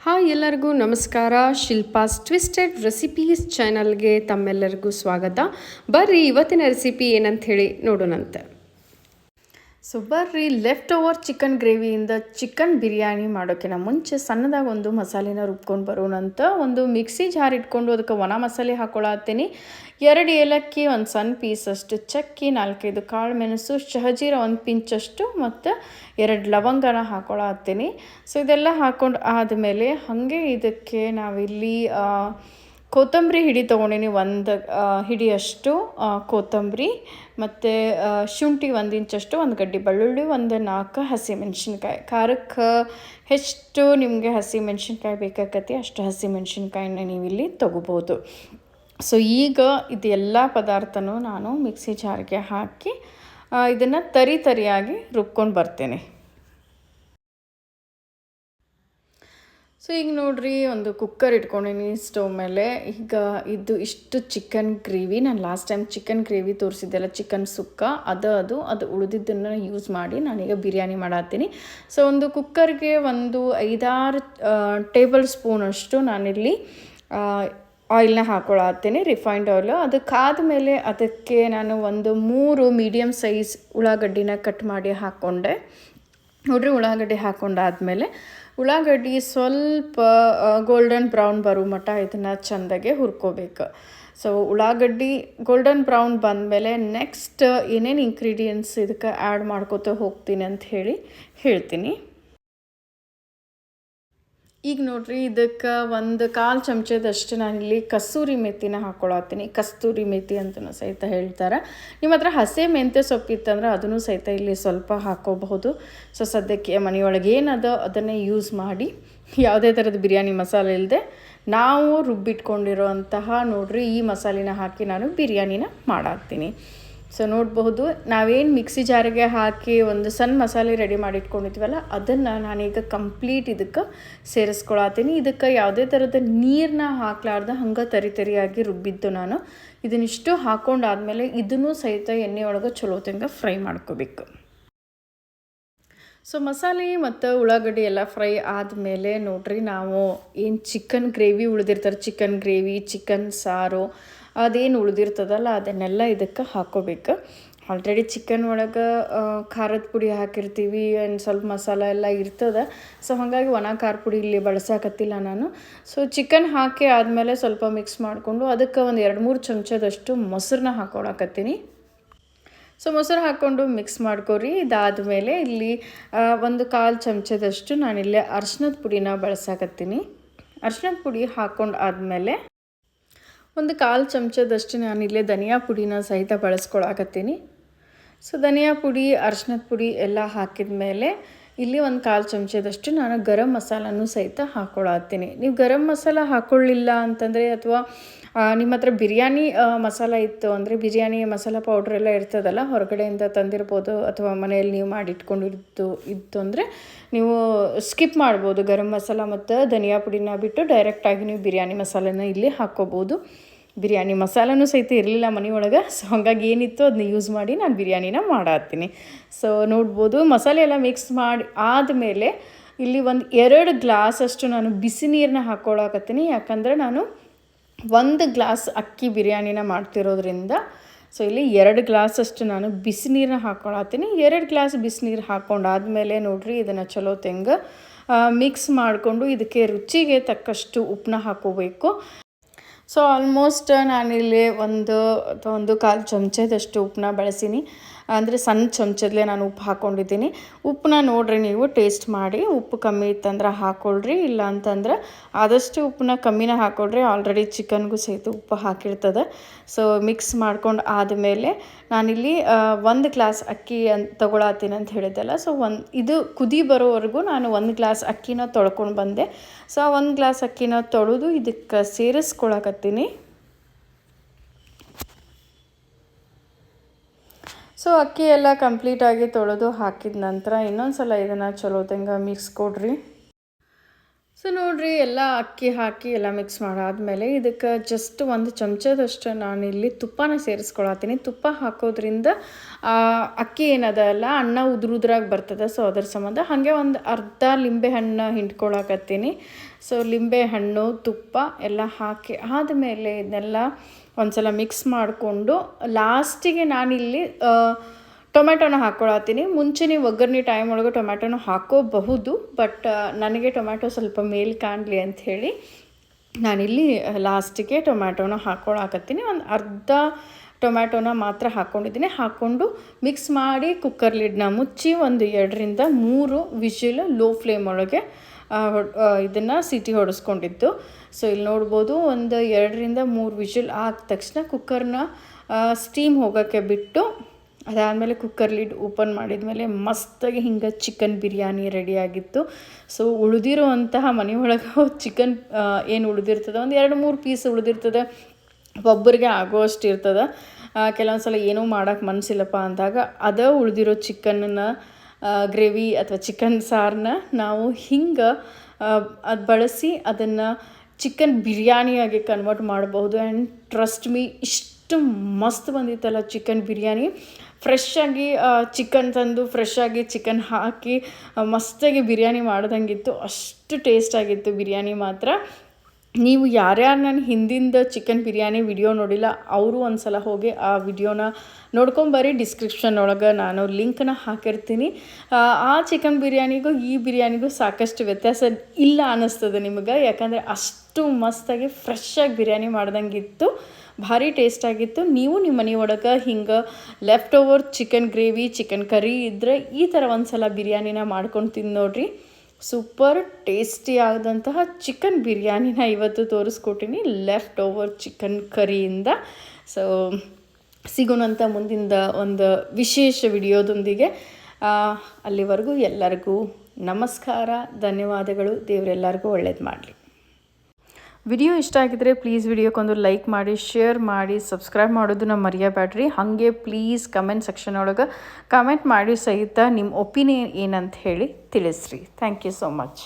Hi ಎಲ್ಲರಿಗೂ ನಮಸ್ಕಾರ. Shilpa's twisted recipes ಚಾನಲ್ಗೆ ತಮ್ಮೆಲ್ಲರಿಗೂ ಸ್ವಾಗತ. ಬರ್ರಿ ಇವತ್ತಿನ ರೆಸಿಪಿ ಏನಂತ ಹೇಳಿ ನೋಡೋಣಂತೆ. ಸೊ ಬರ್ರಿ, ಲೆಫ್ಟ್ ಓವರ್ ಚಿಕನ್ ಗ್ರೇವಿಯಿಂದ ಚಿಕನ್ ಬಿರಿಯಾನಿ ಮಾಡೋಕ್ಕಿಂತ ಮುಂಚೆ ಸಣ್ಣದಾಗಿ ಒಂದು ಮಸಾಲೆನ ರುಬ್ಕೊಂಡು ಬರೋಣಂತ. ಒಂದು ಮಿಕ್ಸಿ ಜಾರ್ ಇಟ್ಕೊಂಡು ಅದಕ್ಕೆ ಒಣ ಮಸಾಲೆ ಹಾಕ್ಕೊಳತ್ತೀನಿ. 2 ಏಲಕ್ಕಿ, ಒಂದು ಸಣ್ಣ ಪೀಸಷ್ಟು ಚಕ್ಕಿ, 4-5 ಕಾಳು ಮೆಣಸು, ಶಹಜೀರ 1 ಪಿಂಚಷ್ಟು ಮತ್ತು 2 ಲವಂಗನ ಹಾಕ್ಕೊಳತ್ತೀನಿ. ಸೊ ಇದೆಲ್ಲ ಹಾಕ್ಕೊಂಡು ಆದಮೇಲೆ ಹಾಗೆ ಇದಕ್ಕೆ ನಾವಿಲ್ಲಿ ಕೊತ್ತಂಬರಿ ಹಿಡಿ ತೊಗೊಂಡಿನಿ, 1 ಹಿಡಿಯಷ್ಟು ಕೊತ್ತಂಬರಿ, ಮತ್ತು ಶುಂಠಿ 1 ಇಂಚಷ್ಟು, 1 ಗಡ್ಡೆ ಬೆಳ್ಳುಳ್ಳಿ, 4 ಹಸಿಮೆಣ್ಸಿನ್ಕಾಯಿ. ಖಾರಕ್ಕೆ ಎಷ್ಟು ನಿಮಗೆ ಹಸಿಮೆಣ್ಸಿನ್ಕಾಯಿ ಬೇಕಾಗತ್ತೆ ಅಷ್ಟು ಹಸಿಮೆಣ್ಸಿನ್ಕಾಯಿನ ನೀವಿಲ್ಲಿ ತೊಗೋಬೋದು. ಸೊ ಈಗ ಇದೆಲ್ಲ ಪದಾರ್ಥನೂ ನಾನು ಮಿಕ್ಸಿ ಜಾರ್ಗೆ ಹಾಕಿ ಇದನ್ನು ತರಿಯಾಗಿ ರುಬ್ಕೊಂಡು ಬರ್ತೇನೆ. ಸೊ ಈಗ ನೋಡಿರಿ, ಒಂದು ಕುಕ್ಕರ್ ಇಟ್ಕೊಂಡಿನಿ ಸ್ಟವ್ ಮೇಲೆ. ಈಗ ಇಷ್ಟು ಚಿಕನ್ ಗ್ರೇವಿ, ನಾನು ಲಾಸ್ಟ್ ಟೈಮ್ ಚಿಕನ್ ಗ್ರೇವಿ ತೋರಿಸಿದ್ದೆಲ್ಲ ಚಿಕನ್ ಸುಕ್ಕ, ಅದು ಉಳಿದಿದ್ದನ್ನು ಯೂಸ್ ಮಾಡಿ ನಾನೀಗ ಬಿರಿಯಾನಿ ಮಾಡತ್ತೀನಿ. ಸೊ ಒಂದು ಕುಕ್ಕರ್ಗೆ ಒಂದು 5-6 ಟೇಬಲ್ ಸ್ಪೂನಷ್ಟು ನಾನಿಲ್ಲಿ ಆಯಿಲ್ನ ಹಾಕ್ಕೊಳತ್ತೀನಿ, ರಿಫೈನ್ಡ್ ಆಯಿಲ್. ಅದಕ್ಕಾದ ಮೇಲೆ ಅದಕ್ಕೆ ನಾನು ಒಂದು 3 ಮೀಡಿಯಮ್ ಸೈಜ್ ಉಳ್ಳಾಗಡ್ಡಿನ ಕಟ್ ಮಾಡಿ ಹಾಕ್ಕೊಂಡೆ. ನೋಡಿರಿ, ಉಳ್ಳಾಗಡ್ಡಿ ಹಾಕ್ಕೊಂಡಾದ್ಮೇಲೆ ಉಳ್ಳಾಗಡ್ಡಿ ಸ್ವಲ್ಪ ಗೋಲ್ಡನ್ ಬ್ರೌನ್ ಬರೋ ಮಟ್ಟ ಇದನ್ನು ಚೆಂದಾಗೆ ಹುರ್ಕೋಬೇಕು. ಸೊ ಉಳ್ಳಾಗಡ್ಡಿ ಗೋಲ್ಡನ್ ಬ್ರೌನ್ ಬಂದಮೇಲೆ ನೆಕ್ಸ್ಟ್ ಏನೇನು ಇಂಗ್ರೀಡಿಯೆಂಟ್ಸ್ ಇದಕ್ಕೆ ಆ್ಯಡ್ ಮಾಡ್ಕೋತ ಹೋಗ್ತೀನಿ ಅಂತ ಹೇಳ್ತೀನಿ. ಈಗ ನೋಡಿರಿ, ಇದಕ್ಕೆ 1/4 ಚಮಚದಷ್ಟು ನಾನಿಲ್ಲಿ ಕಸ್ತೂರಿ ಮೆಥಿನ ಹಾಕ್ಕೊಳತ್ತೀನಿ. ಕಸ್ತೂರಿ ಮೆಥಿ ಅಂತಲೂ ಸಹಿತ ಹೇಳ್ತಾರೆ. ನಿಮ್ಮ ಹತ್ರ ಹಸಿ ಮೆಂತ್ಯ ಸೊಪ್ಪಿತ್ತಂದ್ರೆ ಅದನ್ನು ಸಹಿತ ಇಲ್ಲಿ ಸ್ವಲ್ಪ ಹಾಕ್ಕೋಬಹುದು. ಸೊ ಸದ್ಯಕ್ಕೆ ಮನೆಯೊಳಗೆ ಏನದ ಅದನ್ನೇ ಯೂಸ್ ಮಾಡಿ, ಯಾವುದೇ ಥರದ ಬಿರಿಯಾನಿ ಮಸಾಲೆ ಇಲ್ಲದೆ ನಾವು ರುಬ್ಬಿಟ್ಕೊಂಡಿರೋ ಅಂತಹ ನೋಡಿರಿ ಈ ಮಸಾಲೆನ ಹಾಕಿ ನಾನು ಬಿರಿಯಾನಿನ ಮಾಡಾಕ್ತೀನಿ. ಸೊ ನೋಡಬಹುದು, ನಾವೇನು ಮಿಕ್ಸಿ ಜಾರಿಗೆ ಹಾಕಿ ಒಂದು ಸಣ್ಣ ಮಸಾಲೆ ರೆಡಿ ಮಾಡಿ ಇಟ್ಕೊಂಡಿದ್ವಲ್ಲ ಅದನ್ನು ನಾನೀಗ ಕಂಪ್ಲೀಟ್ ಇದಕ್ಕೆ ಸೇರಿಸ್ಕೊಳತ್ತೀನಿ. ಇದಕ್ಕೆ ಯಾವುದೇ ಥರದ ನೀರನ್ನ ಹಾಕ್ಲಾರ್ದ ಹಂಗೆ ತರಿಯಾಗಿ ರುಬ್ಬಿದ್ದು ನಾನು. ಇದನ್ನಿಷ್ಟು ಹಾಕ್ಕೊಂಡಾದ್ಮೇಲೆ ಇದನ್ನು ಸಹಿತ ಎಣ್ಣೆ ಒಳಗೆ ಚಲೋ ತಂಗ ಫ್ರೈ ಮಾಡ್ಕೋಬೇಕು. ಸೊ ಮಸಾಲೆ ಮತ್ತು ಉಳ್ಳಾಗಡ್ಡಿ ಎಲ್ಲ ಫ್ರೈ ಆದಮೇಲೆ ನೋಡ್ರಿ, ನಾವು ಏನು ಚಿಕನ್ ಗ್ರೇವಿ ಉಳಿದಿರ್ತಾರೆ, ಚಿಕನ್ ಗ್ರೇವಿ, ಚಿಕನ್ ಸಾರು ಅದೇನು ಉಳಿದಿರ್ತದಲ್ಲ ಅದನ್ನೆಲ್ಲ ಇದಕ್ಕೆ ಹಾಕ್ಕೋಬೇಕು. ಆಲ್ರೆಡಿ ಚಿಕನ್ ಒಳಗೆ ಖಾರದ ಪುಡಿ ಹಾಕಿರ್ತೀವಿ, ಆ್ಯಂಡ್ ಸ್ವಲ್ಪ ಮಸಾಲೆ ಎಲ್ಲ ಇರ್ತದೆ. ಸೊ ಹಾಗಾಗಿ ಒಣ ಖಾರ ಪುಡಿ ಇಲ್ಲಿ ಬಳಸಕತ್ತಿಲ್ಲ ನಾನು. ಸೊ ಚಿಕನ್ ಹಾಕಿ ಆದಮೇಲೆ ಸ್ವಲ್ಪ ಮಿಕ್ಸ್ ಮಾಡಿಕೊಂಡು ಅದಕ್ಕೆ ಒಂದು 2-3 ಚಮಚದಷ್ಟು ಮೊಸರನ್ನ ಹಾಕ್ಕೊಳಕತ್ತೀನಿ. ಸೊ ಮೊಸರು ಹಾಕ್ಕೊಂಡು ಮಿಕ್ಸ್ ಮಾಡ್ಕೊರಿ. ಇದಾದಮೇಲೆ ಇಲ್ಲಿ 1/4 ಚಮಚದಷ್ಟು ನಾನಿಲ್ಲಿ ಅರ್ಶಿನದ ಪುಡಿನ ಬಳಸಾಕತ್ತೀನಿ. ಅರ್ಶಿನದ ಪುಡಿ ಹಾಕ್ಕೊಂಡು ಆದಮೇಲೆ 1/4 ಚಮಚದಷ್ಟು ನಾನಿಲ್ಲೇ ಧನಿಯಾ ಪುಡಿನ ಸಹಿತ ಬಳಸ್ಕೊಳಕತ್ತೀನಿ. ಸೊ ಧನಿಯಾ ಪುಡಿ, ಅರ್ಶಿನದ ಪುಡಿ ಎಲ್ಲ ಹಾಕಿದ ಮೇಲೆ ಇಲ್ಲಿ 1/4 ಚಮಚದಷ್ಟು ನಾನು ಗರಂ ಮಸಾಲನೂ ಸಹಿತ ಹಾಕ್ಕೊಳತ್ತೀನಿ. ನೀವು ಗರಂ ಮಸಾಲ ಹಾಕ್ಕೊಳ್ಳಿಲ್ಲ ಅಂತಂದರೆ, ಅಥವಾ ನಿಮ್ಮ ಹತ್ರ ಬಿರಿಯಾನಿ ಮಸಾಲ ಇತ್ತು ಅಂದರೆ, ಬಿರಿಯಾನಿ ಮಸಾಲ ಪೌಡ್ರೆಲ್ಲ ಇರ್ತದಲ್ಲ ಹೊರಗಡೆಯಿಂದ ತಂದಿರ್ಬೋದು, ಅಥವಾ ಮನೆಯಲ್ಲಿ ನೀವು ಇತ್ತು ಅಂದರೆ ನೀವು ಸ್ಕಿಪ್ ಮಾಡ್ಬೋದು. ಗರಂ ಮಸಾಲ ಮತ್ತು ಧನಿಯಾ ಪುಡಿನ ಬಿಟ್ಟು ಡೈರೆಕ್ಟಾಗಿ ನೀವು ಬಿರಿಯಾನಿ ಮಸಾಲೆನ ಇಲ್ಲಿ ಹಾಕ್ಕೋಬೋದು. ಬಿರಿಯಾನಿ ಮಸಾಲನೂ ಸಹಿತ ಇರಲಿಲ್ಲ ಮನೆಯೊಳಗೆ. ಸೊ ಹಾಗಾಗಿ ಏನಿತ್ತು ಅದನ್ನ ಯೂಸ್ ಮಾಡಿ ನಾನು ಬಿರಿಯಾನಿನ ಮಾಡತ್ತೀನಿ. ಸೊ ನೋಡ್ಬೋದು, ಮಸಾಲೆ ಎಲ್ಲ ಮಿಕ್ಸ್ ಮಾಡಿ ಆದಮೇಲೆ ಇಲ್ಲಿ 2 ಗ್ಲಾಸಷ್ಟು ನಾನು ಬಿಸಿ ನೀರನ್ನ ಹಾಕ್ಕೊಳಕತ್ತೀನಿ. ಯಾಕಂದರೆ ನಾನು 1 ಗ್ಲಾಸ್ ಅಕ್ಕಿ ಬಿರಿಯಾನಿನ ಮಾಡ್ತಿರೋದ್ರಿಂದ ಸೊ ಇಲ್ಲಿ 2 ಗ್ಲಾಸಷ್ಟು ನಾನು ಬಿಸಿ ನೀರನ್ನ ಹಾಕ್ಕೊಳತ್ತೀನಿ. 2 ಗ್ಲಾಸ್ ಬಿಸಿನೀರು ಹಾಕ್ಕೊಂಡಾದ್ಮೇಲೆ ನೋಡಿರಿ, ಇದನ್ನು ಚಲೋ ತೆಂಗ ಮಿಕ್ಸ್ ಮಾಡಿಕೊಂಡು ಇದಕ್ಕೆ ರುಚಿಗೆ ತಕ್ಕಷ್ಟು ಉಪ್ಪನ್ನ ಹಾಕ್ಕೋಬೇಕು. ಸೊ ಆಲ್ಮೋಸ್ಟ್ ನಾನಿಲ್ಲಿ 1-1.25 ಚಮಚದಷ್ಟು ಉಪ್ಪನ್ನ ಬಳಸೀನಿ. ಅಂದರೆ ಸಣ್ಣ ಚಮಚದಲ್ಲೇ ನಾನು ಉಪ್ಪು ಹಾಕ್ಕೊಂಡಿದ್ದೀನಿ. ಉಪ್ಪನ್ನ ನೋಡಿರಿ, ನೀವು ಟೇಸ್ಟ್ ಮಾಡಿ, ಉಪ್ಪು ಕಮ್ಮಿ ಇತ್ತಂದ್ರೆ ಹಾಕ್ಕೊಳ್ರಿ, ಇಲ್ಲ ಅಂತಂದ್ರೆ ಆದಷ್ಟು ಉಪ್ಪನ್ನ ಕಮ್ಮಿನ ಹಾಕ್ಕೊಳ್ರಿ. ಆಲ್ರೆಡಿ ಚಿಕನ್ಗೂ ಸಹಿತ ಉಪ್ಪು ಹಾಕಿರ್ತದೆ. ಸೊ ಮಿಕ್ಸ್ ಮಾಡ್ಕೊಂಡು ಆದಮೇಲೆ ನಾನಿಲ್ಲಿ 1 ಗ್ಲಾಸ್ ಅಕ್ಕಿ ತೊಗೊಳತ್ತೀನಿ ಅಂತ ಹೇಳಿದ್ದೆಲ್ಲ. ಸೊ ಇದು ಕುದಿ ಬರೋವರೆಗೂ ನಾನು 1 ಗ್ಲಾಸ್ ಅಕ್ಕಿನ ತೊಳ್ಕೊಂಡು ಬಂದೆ. ಸೊ 1 ಗ್ಲಾಸ್ ಅಕ್ಕಿನ ತೊಳೆದು ಇದಕ್ಕೆ ಸೇರಿಸ್ಕೊಳಕತ್ತೀನಿ. ಸೊ ಅಕ್ಕಿ ಎಲ್ಲ ಕಂಪ್ಲೀಟಾಗಿ ತೊಳೆದು ಹಾಕಿದ ನಂತರ ಇನ್ನೊಂದು ಸಲ ಇದನ್ನು ಚಲೋ ತಂಗ ಮಿಕ್ಸ್ ಕೊಡ್ರಿ. ಸೊ ಸೊ ನೋಡಿರಿ ಎಲ್ಲ ಅಕ್ಕಿ ಹಾಕಿ ಎಲ್ಲ ಮಿಕ್ಸ್ ಮಾಡಾದಮೇಲೆ ಇದಕ್ಕೆ ಜಸ್ಟ್ ಒಂದು ಚಮಚದಷ್ಟು ನಾನಿಲ್ಲಿ ತುಪ್ಪನ ಸೇರಿಸ್ಕೊಳತ್ತೀನಿ. ತುಪ್ಪ ಹಾಕೋದ್ರಿಂದ ಅಕ್ಕಿ ಏನದಲ್ಲ ಅನ್ನ ಉದ್ರಾಗಿ ಬರ್ತದೆ. ಸೊ ಅದ್ರ ಸಂಬಂಧ ಹಾಗೆ ಒಂದು ಅರ್ಧ ಲಿಂಬೆ ಹಣ್ಣು ಹಿಂಡ್ಕೊಳಕತ್ತೀನಿ. ಸೊ ಲಿಂಬೆ ಹಣ್ಣು ತುಪ್ಪ ಎಲ್ಲ ಹಾಕಿ ಆದಮೇಲೆ ಇದನ್ನೆಲ್ಲ ಒಂದ್ಸಲ ಮಿಕ್ಸ್ ಮಾಡಿಕೊಂಡು ಲಾಸ್ಟಿಗೆ ನಾನಿಲ್ಲಿ ಟೊಮೆಟೊನ ಹಾಕ್ಕೊಳತ್ತೀನಿ. ಮುಂಚೆ ನೀವು ಒಗ್ಗರಣೆ ಟೈಮ್ ಒಳಗೆ ಟೊಮೆಟೊನ ಹಾಕೋಬಹುದು, ಬಟ್ ನನಗೆ ಟೊಮೆಟೊ ಸ್ವಲ್ಪ ಮೇಲೆ ಕಾಣಲಿ ಅಂಥೇಳಿ ನಾನಿಲ್ಲಿ ಲಾಸ್ಟಿಗೆ ಟೊಮ್ಯಾಟೊನ ಹಾಕ್ಕೊಳಕತ್ತೀನಿ. ಒಂದು ಅರ್ಧ ಟೊಮ್ಯಾಟೊನ ಮಾತ್ರ ಹಾಕ್ಕೊಂಡಿದ್ದೀನಿ. ಹಾಕ್ಕೊಂಡು ಮಿಕ್ಸ್ ಮಾಡಿ ಕುಕ್ಕರ್ ಲಿಡ್ನ ಮುಚ್ಚಿ ಒಂದು 2-3 ವಿಷಿಲ್ ಲೋ ಫ್ಲೇಮ್ ಒಳಗೆ ಇದನ್ನು ಸಿಟಿ ಹೊಡೆಸ್ಕೊಂಡಿದ್ದು. ಸೊ ಇಲ್ಲಿ ನೋಡ್ಬೋದು ಒಂದು 2-3 ವಿಷಿಲ್ ಆದ ತಕ್ಷಣ ಕುಕ್ಕರ್ನ ಸ್ಟೀಮ್ ಹೋಗೋಕ್ಕೆ ಬಿಟ್ಟು ಅದಾದಮೇಲೆ ಕುಕ್ಕರ್ ಲಿಡ್ ಓಪನ್ ಮಾಡಿದ್ಮೇಲೆ ಮಸ್ತಾಗಿ ಹಿಂಗೆ ಚಿಕನ್ ಬಿರಿಯಾನಿ ರೆಡಿಯಾಗಿತ್ತು. ಸೊ ಉಳಿದಿರುವಂತಹ ಮನೆಯೊಳಗೆ ಚಿಕನ್ ಏನು ಉಳಿದಿರ್ತದೆ, ಒಂದು 2-3 ಪೀಸ್ ಉಳಿದಿರ್ತದೆ, ಒಬ್ಬರಿಗೆ ಆಗೋಷ್ಟು ಇರ್ತದೆ. ಕೆಲವೊಂದು ಸಲ ಏನೂ ಮಾಡೋಕ್ಕೆ ಮನಸ್ಸಿಲ್ಲಪ್ಪ ಅಂದಾಗ ಅದೇ ಉಳಿದಿರೋ ಚಿಕನ್ನ ಗ್ರೇವಿ ಅಥವಾ ಚಿಕನ್ ಸಾರನ್ನ ನಾವು ಹಿಂಗೆ ಅದು ಬಳಸಿ ಅದನ್ನು ಚಿಕನ್ ಬಿರಿಯಾನಿಯಾಗಿ ಕನ್ವರ್ಟ್ ಮಾಡಬಹುದು. ಆ್ಯಂಡ್ ಟ್ರಸ್ಟ್ ಮೀ, ಇಷ್ಟು ಮಸ್ತ್ ಬಂದಿತ್ತಲ್ಲ ಚಿಕನ್ ಬಿರಿಯಾನಿ. ಫ್ರೆಶ್ಶಾಗಿ ಚಿಕನ್ ತಂದು ಫ್ರೆಶ್ಶಾಗಿ ಚಿಕನ್ ಹಾಕಿ ಮಸ್ತಾಗಿ ಬಿರಿಯಾನಿ ಮಾಡ್ದಂಗಿತ್ತು. ಅಷ್ಟು ಟೇಸ್ಟಾಗಿತ್ತು ಬಿರಿಯಾನಿ ಮಾತ್ರ. ನೀವು ಯಾರ್ಯಾರು ನನ್ನ ಹಿಂದಿಂದ ಚಿಕನ್ ಬಿರಿಯಾನಿ ವಿಡಿಯೋ ನೋಡಿಲ್ಲ ಅವರು ಒಂದು ಸಲ ಹೋಗಿ ಆ ವಿಡಿಯೋನ ನೋಡ್ಕೊಂಬರ್ರಿ. ಡಿಸ್ಕ್ರಿಪ್ಷನ್ ಒಳಗೆ ನಾನು ಲಿಂಕ್ನ ಹಾಕಿರ್ತೀನಿ. ಆ ಚಿಕನ್ ಬಿರಿಯಾನಿಗೂ ಈ ಬಿರಿಯಾನಿಗೂ ಸಾಕಷ್ಟು ವ್ಯತ್ಯಾಸ ಇಲ್ಲ ಅನ್ನಿಸ್ತದೆ ನಿಮಗೆ, ಯಾಕಂದರೆ ಅಷ್ಟು ಮಸ್ತಾಗಿ ಫ್ರೆಶ್ಶಾಗಿ ಬಿರಿಯಾನಿ ಮಾಡ್ದಂಗಿತ್ತು. ಭಾರಿ ಟೇಸ್ಟಾಗಿತ್ತು. ನೀವು ನಿಮ್ಮ ಮನೆ ಒಳಗೆ ಹಿಂಗೆ left over chicken gravy chicken curry ಇದ್ದರೆ ಈ ಥರ ಒಂದು ಸಲ ಬಿರಿಯಾನಿನ ಮಾಡ್ಕೊಂಡು ತಿಂದು ನೋಡಿರಿ. ಸೂಪರ್ ಟೇಸ್ಟಿ ಆದಂತಹ ಚಿಕನ್ ಬಿರಿಯಾನಿನ ಇವತ್ತು ತೋರಿಸ್ಕೊಟ್ಟಿನಿ ಲೆಫ್ಟ್ ಓವರ್ ಚಿಕನ್ ಕರಿಯಿಂದ. ಸೊ ಸಿಗೋಣಂತ ಮುಂದಿನ ಒಂದು ವಿಶೇಷ ವಿಡಿಯೋದೊಂದಿಗೆ. ಅಲ್ಲಿವರೆಗೂ ಎಲ್ಲರಿಗೂ ನಮಸ್ಕಾರ, ಧನ್ಯವಾದಗಳು. ದೇವರೆಲ್ಲರಿಗೂ ಒಳ್ಳೇದು ಮಾಡಲಿ. ವಿಡಿಯೋ ಇಷ್ಟ ಆಗಿದ್ರೆ ಪ್ಲೀಸ್ ವಿಡಿಯೋಕ್ಕೊಂದು ಲೈಕ್ ಮಾಡಿ, ಶೇರ್ ಮಾಡಿ, ಸಬ್ಸ್ಕ್ರೈಬ್ ಮಾಡೋದನ್ನ ಮರೆಯಬೇಡ್ರಿ. ಹಾಗೆ ಪ್ಲೀಸ್ ಕಮೆಂಟ್ ಸೆಕ್ಷನ್ ಒಳಗೆ ಕಮೆಂಟ್ ಮಾಡಿ ಸಹಿತ ನಿಮ್ಮ ಒಪಿನಿಯನ್ ಏನಂತ ಹೇಳಿ ತಿಳಿಸ್ರಿ. Thank you so much.